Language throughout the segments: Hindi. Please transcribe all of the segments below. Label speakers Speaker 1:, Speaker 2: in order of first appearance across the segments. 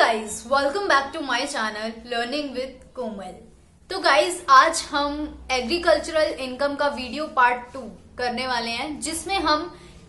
Speaker 1: Guys welcome back to my channel learning with Komal. तो गाइज आज हम एग्रीकल्चरल इनकम का वीडियो पार्ट 2 करने वाले हैं, जिसमें हम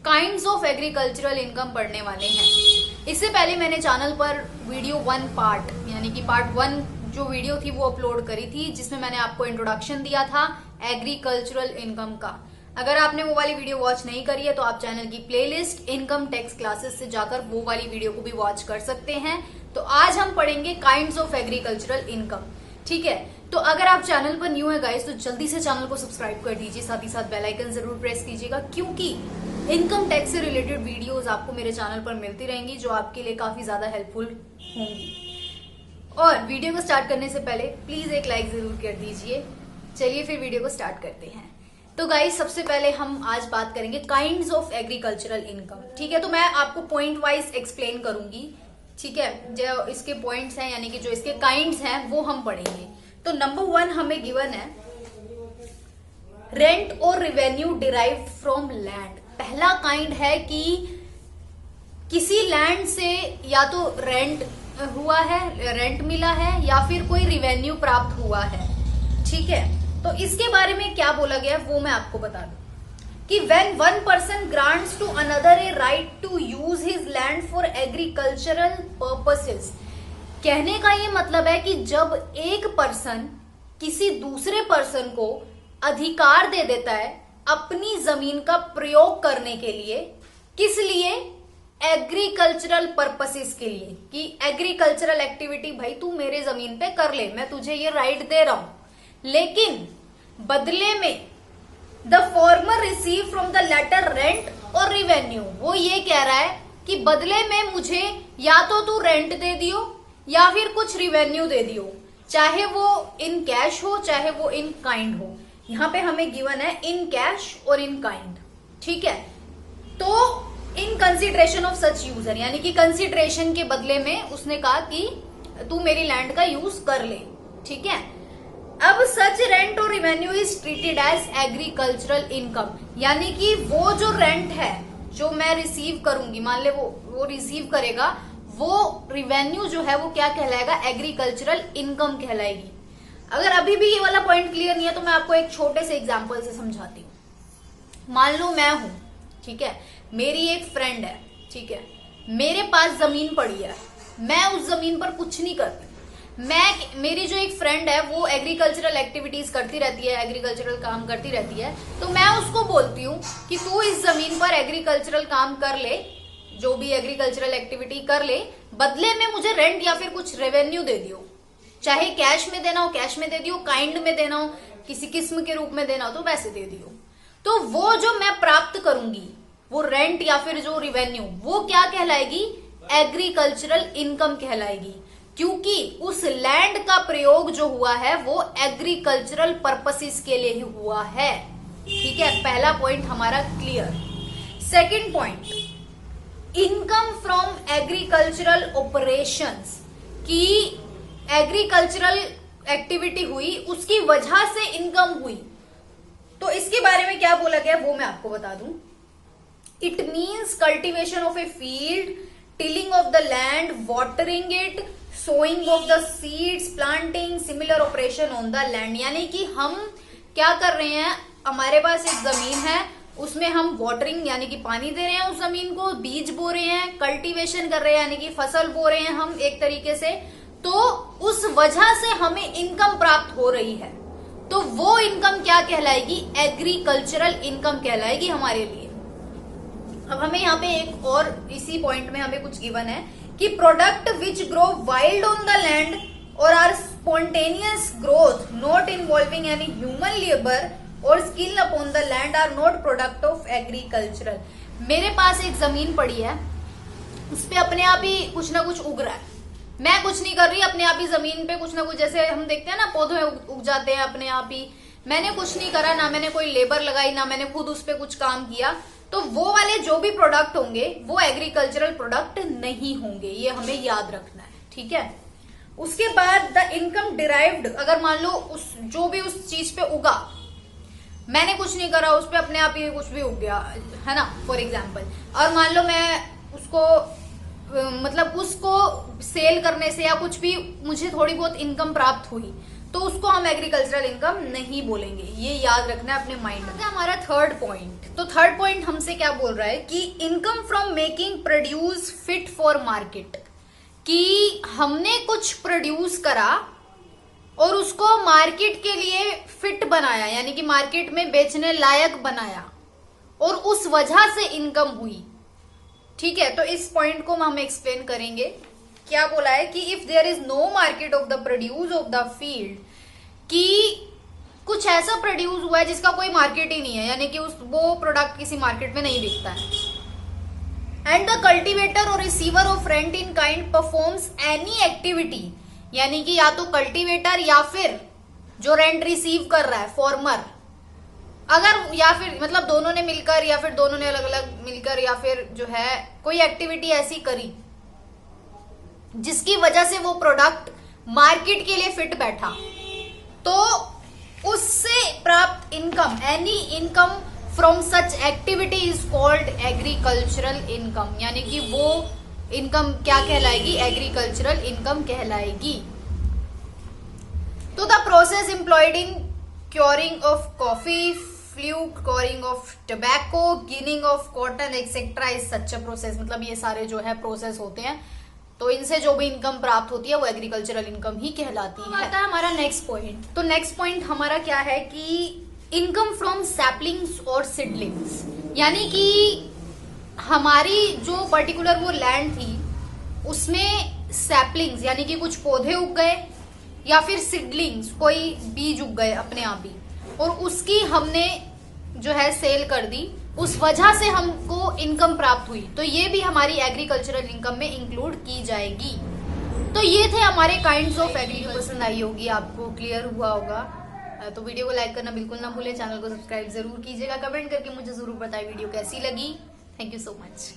Speaker 1: काइंड्स ऑफ एग्रीकल्चरल इनकम पढ़ने वाले हैं। इससे पहले मैंने चैनल पर वीडियो 1 पार्ट यानी कि पार्ट 1 जो वीडियो थी वो अपलोड करी थी, जिसमें मैंने आपको इंट्रोडक्शन दिया था एग्रीकल्चरल इनकम का। अगर आपने वो वाली वीडियो वॉच नहीं करी है तो आप चैनल की प्लेलिस्ट इनकम टैक्स क्लासेस से जाकर वो वाली वीडियो को भी वॉच कर सकते हैं। तो आज हम पढ़ेंगे काइंड्स ऑफ एग्रीकल्चरल इनकम। ठीक है, तो अगर आप चैनल पर न्यू है गाइस तो जल्दी से चैनल को सब्सक्राइब कर दीजिए, साथ ही साथ बेल आइकन जरूर प्रेस कीजिएगा, क्योंकि इनकम टैक्स से रिलेटेड वीडियोस आपको मेरे चैनल पर मिलती रहेंगी जो आपके लिए काफी ज्यादा हेल्पफुल होंगी। और वीडियो को स्टार्ट करने से पहले प्लीज एक लाइक जरूर कर दीजिए। चलिए फिर वीडियो को स्टार्ट करते हैं। तो गाइस सबसे पहले हम आज बात करेंगे काइंड्स ऑफ एग्रीकल्चरल इनकम। ठीक है, तो मैं आपको पॉइंट वाइज एक्सप्लेन करूंगी। ठीक है, जो इसके पॉइंट्स हैं यानी कि जो इसके काइंड्स हैं वो हम पढ़ेंगे। तो नंबर 1 हमें गिवन है रेंट और रेवेन्यू डिराइव्ड फ्रॉम लैंड। पहला काइंड है कि किसी लैंड से या तो रेंट हुआ है, रेंट मिला है, या फिर कोई रिवेन्यू प्राप्त हुआ है। ठीक है, तो इसके बारे में क्या बोला गया है वो मैं आपको बता दूं कि when one person grants to another a right to use his land for agricultural purposes। कहने का ये मतलब है कि जब एक पर्सन किसी दूसरे पर्सन को अधिकार दे देता है अपनी जमीन का प्रयोग करने के लिए, किस लिए? एग्रीकल्चरल पर्पसेस के लिए, कि एग्रीकल्चरल एक्टिविटी भाई तू मेरे जमीन पे कर ले, मैं तुझे ये राइट दे रहा हूं, लेकिन बदले में the former receive from the latter rent और रिवेन्यू। वो ये कह रहा है कि बदले में मुझे या तो तू रेंट दे दियो या फिर कुछ रिवेन्यू दे दियो, चाहे वो इन कैश हो चाहे वो इन काइंड हो। यहां पे हमें गिवन है इन कैश और इन काइंड। ठीक है, तो in consideration of such user, यानी कि कंसिडरेशन के बदले में उसने कहा कि तू मेरी लैंड का यूज कर ले। ठीक है, अब सच रेंट और revenue is treated as agricultural income, यानी कि वो जो रेंट है जो मैं रिसीव करूंगी, मान ले वो रिसीव करेगा, वो रिवेन्यू जो है वो क्या कहलाएगा? एग्रीकल्चरल इनकम कहलाएगी। अगर अभी भी ये वाला पॉइंट क्लियर नहीं है तो मैं आपको एक छोटे से एग्जांपल से समझाती हूँ। मान लो मैं हूं, ठीक है, मेरी एक फ्रेंड है, ठीक है, मेरे पास जमीन पड़ी है, मैं उस जमीन पर कुछ नहीं करती। मेरी जो एक फ्रेंड है वो एग्रीकल्चरल एक्टिविटीज करती रहती है, एग्रीकल्चरल काम करती रहती है, तो मैं उसको बोलती हूँ कि तू इस जमीन पर एग्रीकल्चरल काम कर ले, जो भी एग्रीकल्चरल एक्टिविटी कर ले, बदले में मुझे रेंट या फिर कुछ रेवेन्यू दे दियो, चाहे कैश में देना हो कैश में दे दियो, काइंड में देना हो किसी किस्म के रूप में देना हो तो वैसे दे दियो। तो वो जो मैं प्राप्त करूंगी वो रेंट या फिर जो रिवेन्यू, वो क्या कहलाएगी? एग्रीकल्चरल इनकम कहलाएगी, क्योंकि उस लैंड का प्रयोग जो हुआ है वो एग्रीकल्चरल पर्पसेस के लिए ही हुआ है। ठीक है, पहला पॉइंट हमारा clear. Second point, income from agricultural operations, की एग्रीकल्चरल एक्टिविटी हुई उसकी वजह से इनकम हुई। तो इसके बारे में क्या बोला गया वो मैं आपको बता दूं। It means cultivation of a field, tilling of the land, watering it, sowing of the seeds, planting similar operation on the land. यानी कि हम क्या कर रहे हैं, हमारे पास एक जमीन है, उसमें हम वाटरिंग यानी कि पानी दे रहे हैं, उस जमीन को बीज बो रहे हैं, कल्टीवेशन कर रहे हैं यानी कि फसल बो रहे हैं हम एक तरीके से, तो उस वजह से हमें इनकम प्राप्त हो रही है। तो वो इनकम क्या कहलाएगी? एग्रीकल्चरल इनकम कहलाएगी हमारे लिए। अब हमें यहाँ पे एक और इसी पॉइंट में हमें कुछ गिवन है कि product which grow wild on the land और are spontaneous growth not involving any human labour और skill upon the land are not product of agricultural. मेरे पास एक जमीन पड़ी है, उस पे अपने आप ही कुछ ना कुछ उग रहा है, मैं कुछ नहीं कर रही, अपने आप ही जमीन पे कुछ ना कुछ, जैसे हम देखते हैं ना पौधे उग जाते हैं अपने आप ही, मैंने कुछ नहीं करा, ना मैंने कोई लेबर लगाई, ना मैंने खुद उस पर कुछ काम किया, तो वो वाले जो भी प्रोडक्ट होंगे वो एग्रीकल्चरल प्रोडक्ट नहीं होंगे, ये हमें याद रखना है। ठीक है, उसके बाद द इनकम डिराइव्ड, अगर मान लो उस जो भी उस चीज पे उगा, मैंने कुछ नहीं करा, उस पे अपने आप ही कुछ भी उग गया है ना, फॉर एग्जाम्पल, और मान लो मैं उसको मतलब उसको सेल करने से या कुछ भी मुझे थोड़ी बहुत इनकम प्राप्त हुई, तो उसको हम एग्रीकल्चरल इनकम नहीं बोलेंगे। ये याद रखना है अपने माइंड में। हमारा थर्ड पॉइंट, तो थर्ड पॉइंट हमसे क्या बोल रहा है कि income from making produce fit for market, कि हमने कुछ प्रोड्यूस करा और उसको मार्केट के लिए फिट बनाया, यानी कि मार्केट में बेचने लायक बनाया और उस वजह से इनकम हुई। ठीक है, तो इस पॉइंट को हम एक्सप्लेन करेंगे। क्या बोला है कि if there is no market of the produce of the field, कि कुछ ऐसा प्रोड्यूस हुआ है जिसका कोई मार्केट ही नहीं है, यानी कि वो प्रोडक्ट किसी मार्केट में नहीं बिकता है, एंड द कल्टीवेटर और receiver of rent in kind performs any activity, यानी कि या तो कल्टीवेटर या फिर जो रेंट रिसीव कर रहा है फॉर्मर, अगर या फिर मतलब दोनों ने मिलकर या फिर दोनों ने अलग अलग मिलकर या फिर जो है कोई एक्टिविटी ऐसी करी जिसकी वजह से वो प्रोडक्ट मार्केट के लिए फिट बैठा, तो उससे प्राप्त income, any income from such activity is called agricultural income, यानी कि वो इनकम क्या कहलाएगी, एग्रीकल्चरल इनकम कहलाएगी। तो the process employed in curing of coffee, flue curing of tobacco, ginning of cotton etcetera is such a process, मतलब ये सारे जो है प्रोसेस होते हैं, तो इनसे जो भी इनकम प्राप्त होती है वो एग्रीकल्चरल इनकम ही कहलाती है। आता है हमारा नेक्स्ट पॉइंट। तो नेक्स्ट पॉइंट हमारा क्या है कि इनकम फ्रॉम सैपलिंग्स और सीडलिंग्स, यानी कि हमारी जो पर्टिकुलर वो लैंड थी उसमें सैपलिंग्स यानी कि कुछ पौधे उग गए या फिर सीडलिंग्स कोई बीज उग गए अपने आप ही, और उसकी हमने जो है सेल कर दी, उस वजह से हमको इनकम प्राप्त हुई, तो ये भी हमारी एग्रीकल्चरल इनकम में इंक्लूड की जाएगी। तो ये थे हमारे काइंड्स ऑफ एग्रीकल्चर। पसंद आई होगी आपको, क्लियर हुआ होगा, तो वीडियो को लाइक करना बिल्कुल ना भूलें, चैनल को सब्सक्राइब जरूर कीजिएगा, कमेंट करके मुझे जरूर बताएं वीडियो कैसी लगी। Thank you so much.